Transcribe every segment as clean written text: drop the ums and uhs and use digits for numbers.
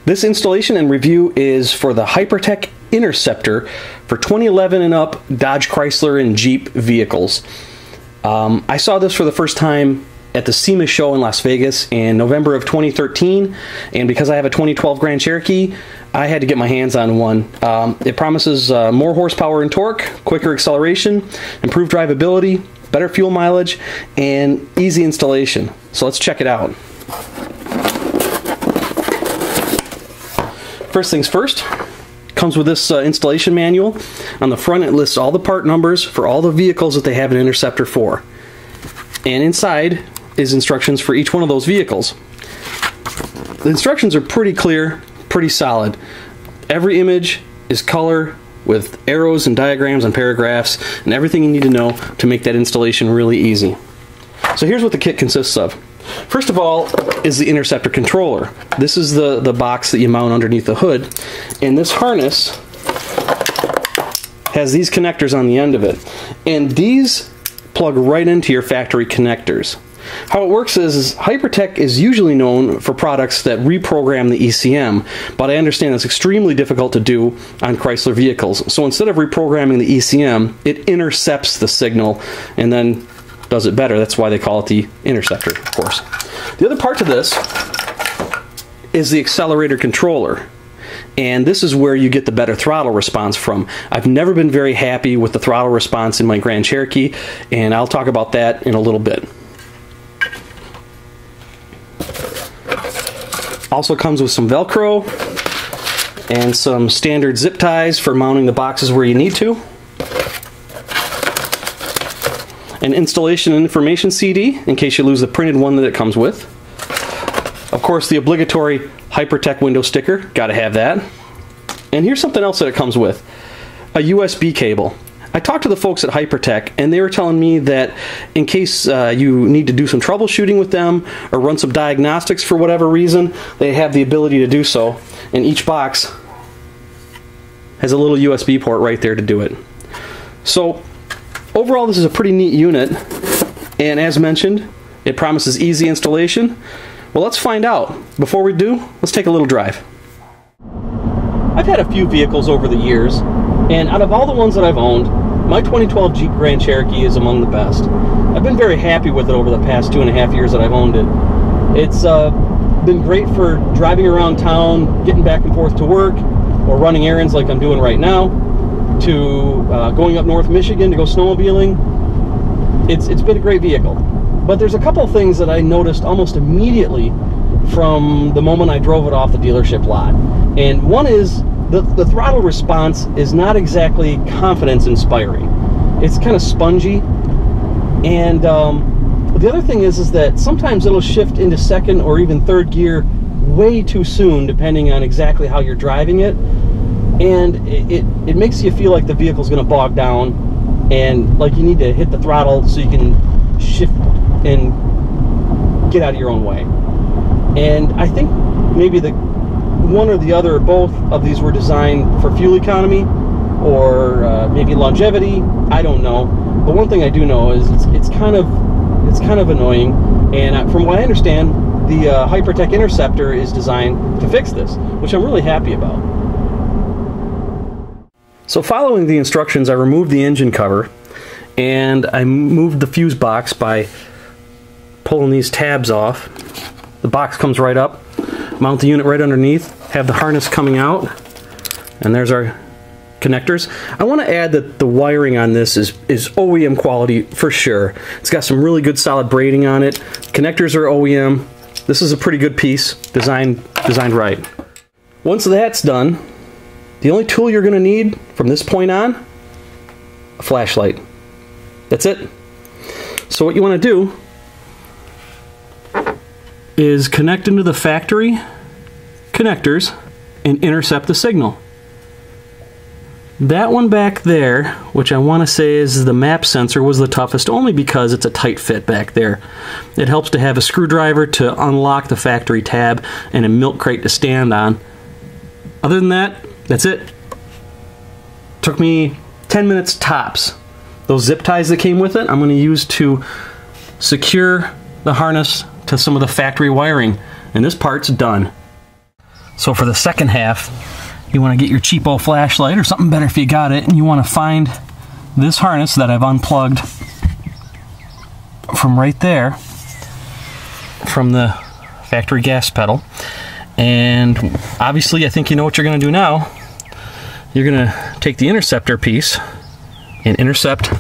This installation and review is for the Hypertech Interceptor for 2011 and up Dodge Chrysler and Jeep vehicles. I saw this for the first time at the SEMA show in Las Vegas in November of 2013, and because I have a 2012 Grand Cherokee, I had to get my hands on one. It promises more horsepower and torque, quicker acceleration, improved drivability, better fuel mileage, and easy installation. So let's check it out. First things first, comes with this installation manual. On the front it lists all the part numbers for all the vehicles that they have an Interceptor for. And inside is instructions for each one of those vehicles. The instructions are pretty clear, pretty solid. Every image is color with arrows and diagrams and paragraphs and everything you need to know to make that installation really easy. So here's what the kit consists of. First of all is the Interceptor controller. This is the box that you mount underneath the hood, and this harness has these connectors on the end of it, and these plug right into your factory connectors. How it works is Hypertech is usually known for products that reprogram the ECM, but I understand it's extremely difficult to do on Chrysler vehicles. So instead of reprogramming the ECM, it intercepts the signal and then does it better. That's why they call it the Interceptor, of course. The other part to this is the Accelerator Controller. And this is where you get the better throttle response from. I've never been very happy with the throttle response in my Grand Cherokee, and I'll talk about that in a little bit. Also comes with some Velcro and some standard zip ties for mounting the boxes where you need to. An installation and information CD in case you lose the printed one that it comes with. Of course, the obligatory Hypertech window sticker, gotta have that. And here's something else that it comes with, a USB cable. I talked to the folks at Hypertech and they were telling me that in case you need to do some troubleshooting with them or run some diagnostics for whatever reason, they have the ability to do so. And each box has a little USB port right there to do it. So overall, this is a pretty neat unit, and as mentioned, it promises easy installation. Well, let's find out. Before we do, let's take a little drive. I've had a few vehicles over the years, and out of all the ones that I've owned, my 2012 Jeep Grand Cherokee is among the best. I've been very happy with it over the past 2.5 years that I've owned it. It's been great for driving around town, getting back and forth to work, or running errands like I'm doing right now, to going up North Michigan to go snowmobiling. It's been a great vehicle. But there's a couple things that I noticed almost immediately from the moment I drove it off the dealership lot. And one is the throttle response is not exactly confidence inspiring. It's kind of spongy. And the other thing is that sometimes it'll shift into second or even third gear way too soon, depending on exactly how you're driving it. And it makes you feel like the vehicle's going to bog down and like you need to hit the throttle so you can shift and get out of your own way. And I think maybe the one or the other or both of these were designed for fuel economy or maybe longevity. I don't know. But one thing I do know is it's kind of annoying. And from what I understand, the Hypertech Interceptor is designed to fix this, which I'm really happy about. So following the instructions, I removed the engine cover and I moved the fuse box by pulling these tabs off. The box comes right up, mount the unit right underneath, have the harness coming out, and there's our connectors. I want to add that the wiring on this is OEM quality for sure. It's got some really good solid braiding on it. Connectors are OEM. This is a pretty good piece, designed right. Once that's done, the only tool you're going to need from this point on, a flashlight. That's it. So what you want to do is connect into the factory connectors and intercept the signal. That one back there, which I want to say is the map sensor, was the toughest only because it's a tight fit back there. It helps to have a screwdriver to unlock the factory tab and a milk crate to stand on. Other than that, that's it. Took me 10 minutes tops. Those zip ties that came with it, I'm going to use to secure the harness to some of the factory wiring. And this part's done. So for the second half, you want to get your cheapo flashlight, or something better if you got it, and you want to find this harness that I've unplugged from right there, from the factory gas pedal. And obviously I think you know what you're going to do now. You're going to take the interceptor piece and intercept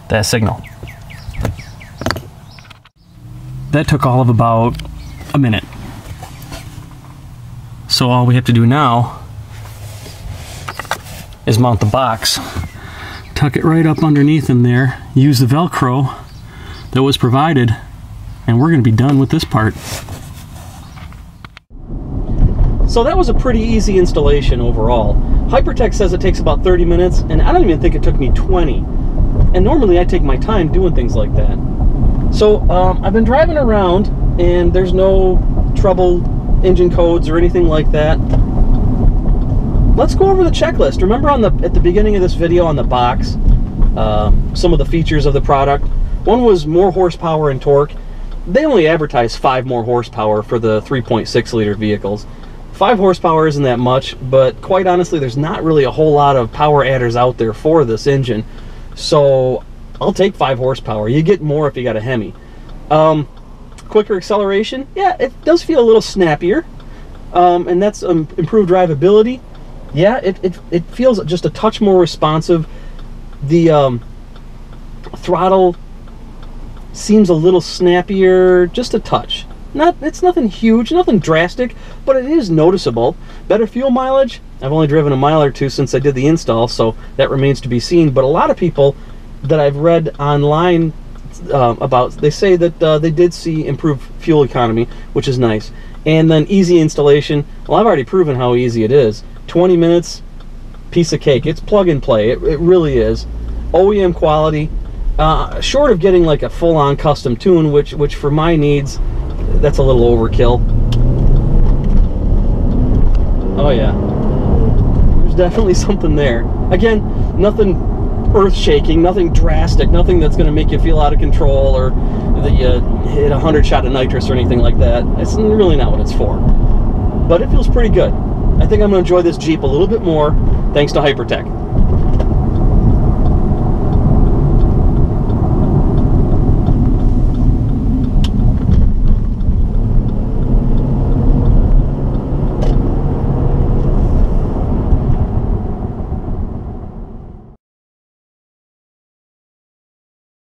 that signal. That took all of about a minute. So all we have to do now is mount the box, tuck it right up underneath in there, use the Velcro that was provided, and we're going to be done with this part. So that was a pretty easy installation overall. Hypertech says it takes about 30 minutes, and I don't even think it took me 20. And normally I take my time doing things like that. So I've been driving around, and there's no trouble engine codes or anything like that. Let's go over the checklist. Remember at the beginning of this video on the box, some of the features of the product. One was more horsepower and torque. They only advertise 5 more horsepower for the 3.6 liter vehicles. 5 horsepower isn't that much, but quite honestly, there's not really a whole lot of power adders out there for this engine. So I'll take 5 horsepower. You get more if you got a Hemi. Quicker acceleration, yeah, it does feel a little snappier, and that's improved drivability. Yeah, it feels just a touch more responsive. The throttle seems a little snappier, just a touch. It's nothing huge, nothing drastic, but it is noticeable. Better fuel mileage. I've only driven a mile or two since I did the install, so that remains to be seen. But a lot of people that I've read online about, they say that they did see improved fuel economy, which is nice. And then easy installation. Well, I've already proven how easy it is. 20 minutes, piece of cake. It's plug and play. It really is. OEM quality. Short of getting like a full-on custom tune, which for my needs, that's a little overkill. Oh yeah, there's definitely something there. Again, nothing earth-shaking, nothing drastic, nothing that's going to make you feel out of control, or that you hit 100 shot of nitrous or anything like that. It's really not what it's for. But it feels pretty good. I think I'm going to enjoy this Jeep a little bit more thanks to Hypertech.